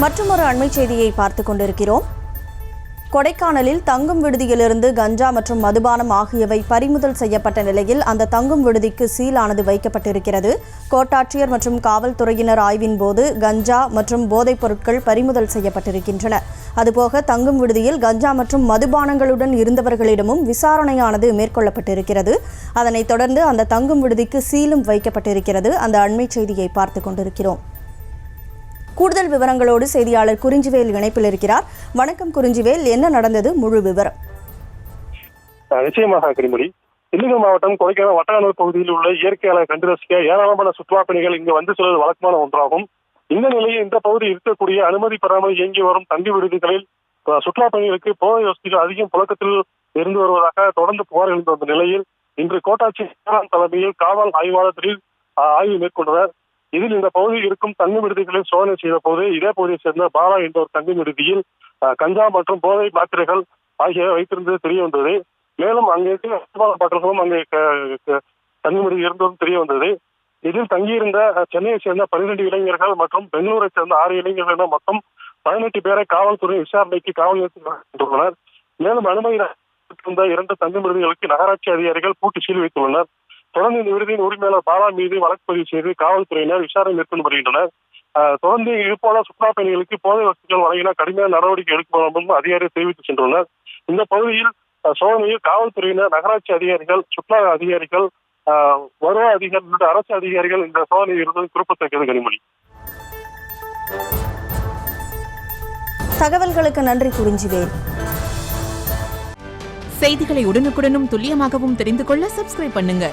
மற்றொரு அண்மை செய்தியை பார்த்துக் கொண்டிருக்கிறோம். கொடைக்கானலில் தங்கும் விடுதியிலிருந்து கஞ்சா மற்றும் மதுபானம் ஆகியவை பறிமுதல் செய்யப்பட்ட நிலையில் அந்த தங்கும் விடுதிக்கு சீலானது வைக்கப்பட்டிருக்கிறது. கோட்டாட்சியர் மற்றும் காவல்துறையினர் ஆய்வின் போது கஞ்சா மற்றும் போதைப் பொருட்கள் பறிமுதல் செய்யப்பட்டிருக்கின்றன. அதுபோக தங்கும் விடுதியில் கஞ்சா மற்றும் மதுபானங்களுடன் இருந்தவர்களிடமும் விசாரணையானது மேற்கொள்ளப்பட்டிருக்கிறது. அதனைத் தொடர்ந்து அந்த தங்கும் விடுதிக்கு சீலும் வைக்கப்பட்டிருக்கிறது. அந்த அண்மை செய்தியை பார்த்துக் கொண்டிருக்கிறோம். கூடுதல் விவரங்களோடு செய்தியாளர் குறிஞ்சிவேல் இணைப்பில் இருக்கிறார். வணக்கம் குறிஞ்சிவேல், என்ன நடந்தது, முழு விவரம்? நிச்சயமாக கனிமொழி, திண்டுக்கல் மாவட்டம் கொடைக்கானல் வட்டக்கானல் பகுதியில் உள்ள இயற்கையாளர் கண்டு ரசிக்க ஏராளமான சுற்றுலா பயணிகள் இங்கு வந்து செல்வது வழக்கமான ஒன்றாகும். இந்த நிலையில் இந்த பகுதி இருக்கக்கூடிய அனுமதி பெறாமல் இயங்கி வரும் தங்கி விடுதிகளில் சுற்றுலா பயணிகளுக்கு போதை வசதிகள் அதிகம் புழக்கத்தில் இருந்து வருவதாக தொடர்ந்து புகார் எழுந்து வந்த நிலையில் இன்று கோட்டாட்சியர் தலைமையில் காவல் ஆய்வாளர்கள் ஆய்வு மேற்கொண்டனர். இதில் இந்த பகுதியில் இருக்கும் தங்கும் விடுதிகளில் சோதனை செய்த போது இதே பகுதியைச் சேர்ந்த பாலா என்ற ஒரு தங்கும் விடுதியில் கஞ்சா மற்றும் போதை மாத்திரைகள் ஆகியவை வைத்திருந்தது தெரிய வந்தது. மேலும் அங்கே பாட்டில்களும் அங்கே தங்கும் விடுதி இருந்ததும் தெரிய வந்தது. இதில் தங்கியிருந்த சென்னையை சேர்ந்த 12 இளைஞர்கள் மற்றும் பெங்களூரை சேர்ந்த 6 இளைஞர்கள் என மொத்தம் 18 பேரை காவல்துறை விசாரணைக்கு காவல் நிலையத்தில். மேலும் அனுமதி இருந்த 2 தங்கும் விடுதிகளுக்கு நகராட்சி அதிகாரிகள் பூட்டி சீல் வைத்துள்ளனர். தொடர்ந்து இந்த விடுதியின் உரிமையாளர் பாலா மீது வழக்கு பதிவு செய்து காவல்துறையினர் விசாரணை மேற்கொண்டு வருகின்றனர். தொடர்ந்து இதுபோல சுற்றுலா பயணிகளுக்கு போதை வசதிகள் வழங்கினால் கடுமையான நடவடிக்கை எடுக்கப்படும் அதிகாரிகள் தெரிவித்து சென்றுள்ளனர். இந்த பகுதியில் சோதனையில் காவல்துறையினர், நகராட்சி அதிகாரிகள், சுற்றுலா அதிகாரிகள், வருவாய் அதிகாரிகள், அரசு அதிகாரிகள் இந்த சோதனையில் இருந்தது குறிப்பிடத்தக்கது. கனிமொழி, தகவல்களுக்கு நன்றி குறிஞ்சிவேல். செய்திகளை உடனுக்குடனும் துல்லியமாகவும் தெரிந்து கொள்ள சப்ஸ்கிரைப் பண்ணுங்க.